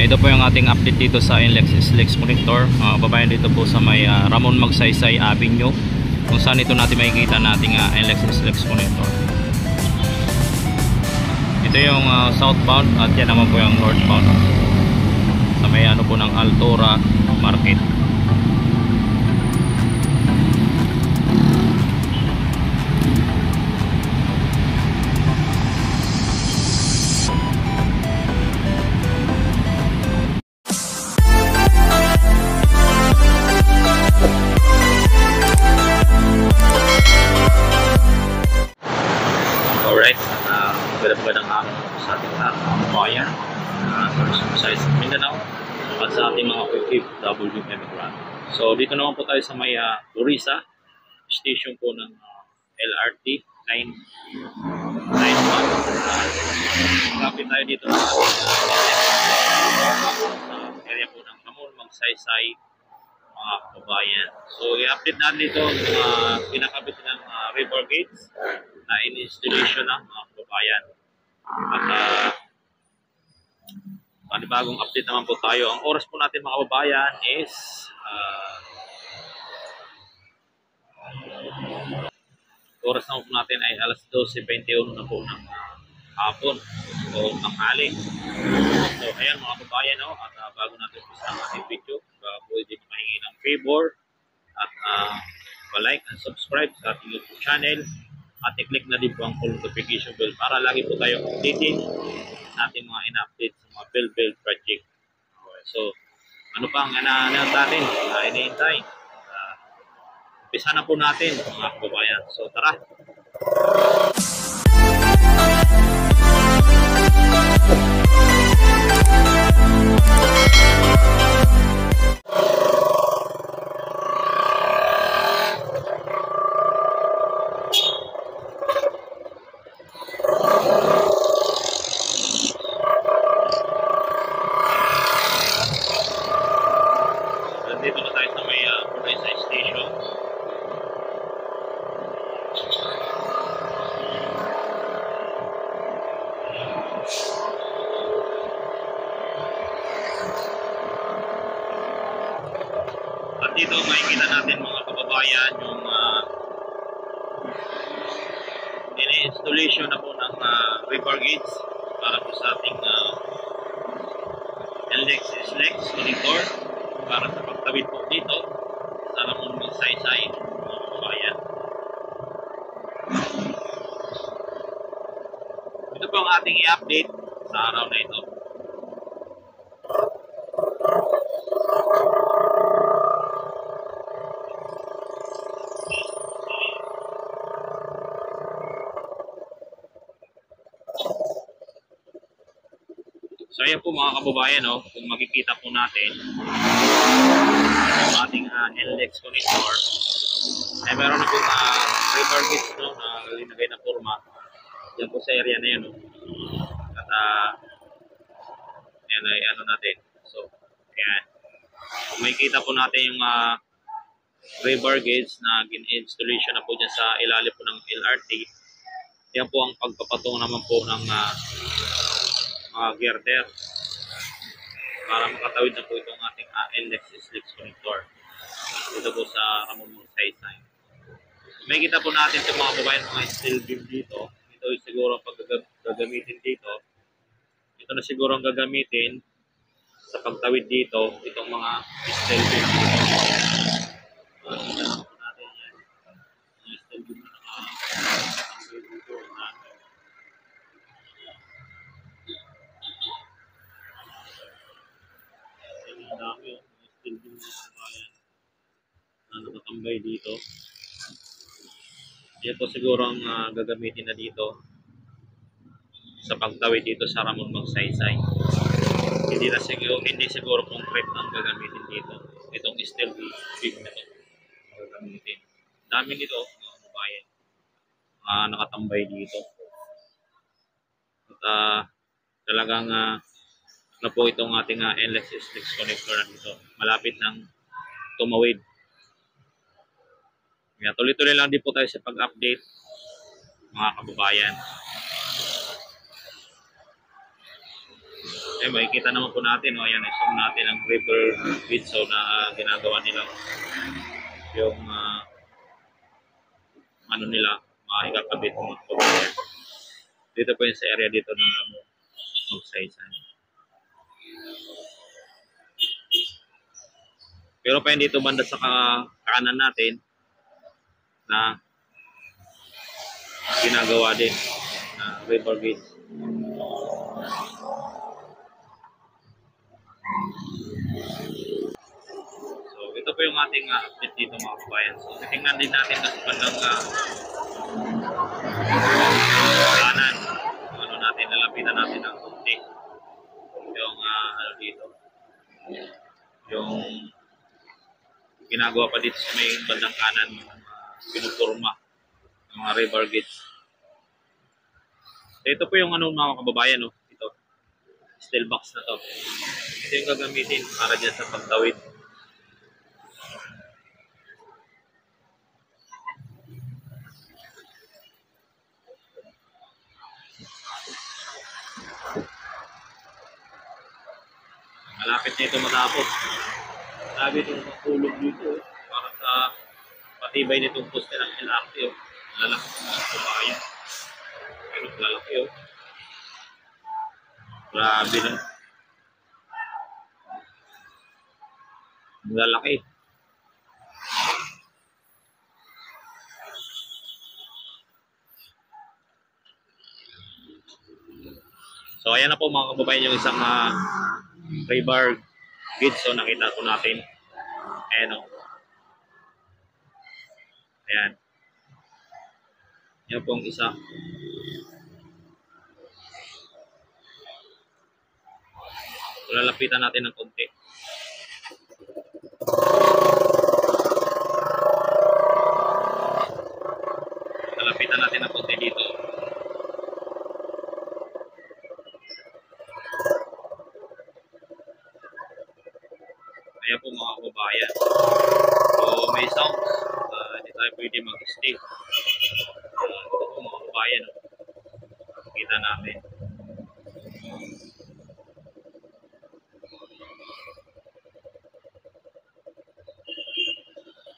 Ito po yung ating update dito sa NLEX SLEX connector. Babayan dito po sa may Ramon Magsaysay Avenue, kung saan ito natin makikita nating NLEX SLEX connector. Ito yung southbound at yan naman po yung northbound sa may ano po ng Altora Market. Alright, magandang araw sa ating mga kabayan sa Mindanao at sa ating mga OFW immigrant. So dito naman po tayo sa may Orissa station po ng LRT 991. Kapit tayo dito sa area po ng Ramon Magsaysay, mga kabayan. So i-update natin dito pinakabit ng river gates na in-installation ng mga kabayan. At panibagong update naman po tayo. Ang oras po natin mga kabayan is oras na po natin ay alas 12:21 na po ng hapon o tanghali. So ayan mga kabayan, at bago natin umpisa ang ating video, pwede mahingi ng favor at pa-like and subscribe sa ating YouTube channel at i-click na din po ang notification bell para lagi po tayong updated sa ating mga in-update sa mga bell project. Okay, so ano pa ang inaanap natin? Hinihintay. Umpisa na po natin mga kababayan. So tara! Dito na tayo sa may Orissa station. At dito makikita natin mga kababayan yung in-installation na po ng river gates para po sa ating NLEX SLEX connector para sa pagtawid po dito sa Ramon Magsaysay, mga kabayan. Ito po ang ating i-update sa araw na ito. So ayan po mga kababayan, kung makikita po natin ang ating NLEX connector ay meron na po river gates na linagay na forma yan po sa area na yan. At yan ay ano natin. So ayan, kung makikita po natin yung river gates na gin-installation na po dyan sa ilalim po ng LRT, yan po ang pagpapatungo naman po ng mga girder para makatawid na po itong ating NLEX SLEX connector dito po sa Ramon Magsaysay. May kita po natin sa mga kababayan mga steel beam dito. Ito ay siguro pag gagamitin dito. Ito na siguro ang gagamitin sa pagtawid dito, itong mga steel beam dito. Kita po natin yan. Yung steel beam na nakatawid dito natin. Ang dami yung steel beam na kabayan na nakatambay dito. Yan po siguro ang gagamitin na dito sa pagtawid dito sa Ramon Magsaysay. Hindi siguro concrete ang gagamitin dito. Itong steel beam na ito gagamitin. Dami nito mga kabayan nakatambay dito. At talagang na po itong ating NLEX SLEX connector na dito. Malapit ng tumawid. Kaya tuloy-tuloy lang din po tayo sa pag-update mga kababayan. Ayan, makikita naman po natin, ayan, isang natin ang river bridge na ginagawa nila. Yung ano nila, ikakabit mga kababayan. Dito po yung sa area dito ng Magsaysay. Pero pa dito banda sa kanan natin na ginagawa din na river bridge. So ito po yung ating update dito mga kabayan. So titingnan din natin sa bandang kanan. Ano natin, lalapitan natin ng konti. Yung ano dito. Yung ginagawa pa dito sa may bandang kanan, pinupurma ng mga river gauge. So, ito po yung ano mga kababayan, no? Ito, steel box na to. Ito yung gagamitin para dyan sa pagtawid. Malapit na ito matapos. Sabi itong matulog dito, para sa patibay nitong poste ng LRT, lalaki ng mga kababayan. Pero lalaki, grabe na. Lalaki. So ayan na po mga kababayan yung isang river gauge. So nakita po natin. Ayan o. Ayan. Yan pong isa. So, lalapitan natin ng konti. Lalapitan natin ng konti dito. Ayan po mga kababayan. So may sounds. Hindi tayo pwede mag-stay. Ito po mga kababayan. Kita natin.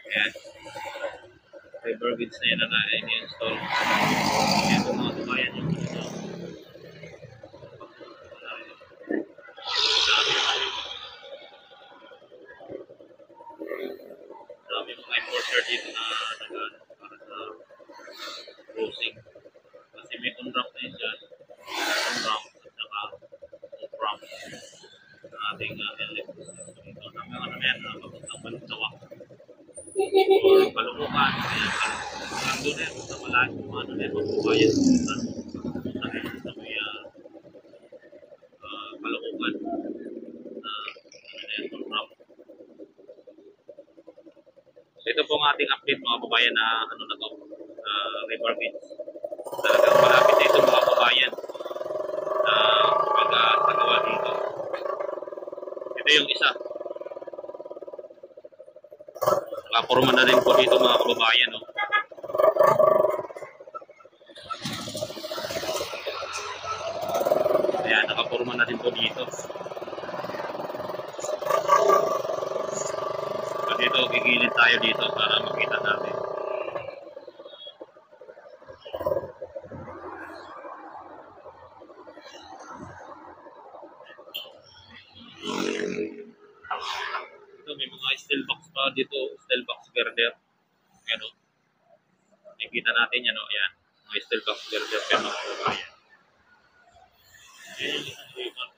Ayan. River bridge na yun na na-install. Ayan po mga kababayan. Dami mga enforcer dito na nag para sa crossing. Kasi may on-ramp na yun dyan. On-ramp at saka off-ramp na ating LF. Ito namin ano yan, papuntang Balutawa. Or Palumukan. Ayan, doon na yun sa malayo. Ano na yun, magbabayan. Sa may Palumukan. Ano na yun, on-ramp. So ito po ang ating update mga kababayan na ano na to, river bridge. Talagang malapit na ito mga kababayan na pagkagawa dito. Ito yung isa. Nakapurma na rin po dito mga kababayan. No? Ayan, nakapurma na rin po dito. So dito, gigilid tayo dito para makita natin. Ito, may mga steel box pa dito, steel box girder. Ayan o. Nakikita natin yan o. Ayan, mga steel box girder pa mga kababayan. Ayan yung isang river.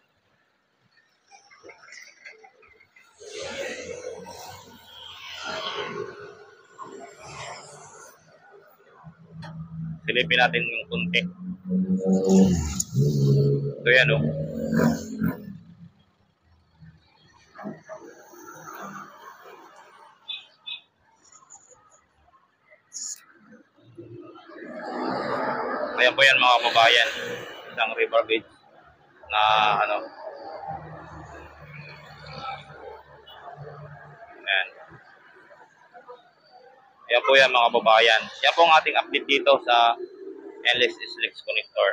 Silipin natin yung konti. So yan o. Ayan po yan mga kababayan. Isang river bridge na ano. Ayan. Ayan po yan mga kababayan. Yan po ang ating update dito sa Endless SLEX Connector.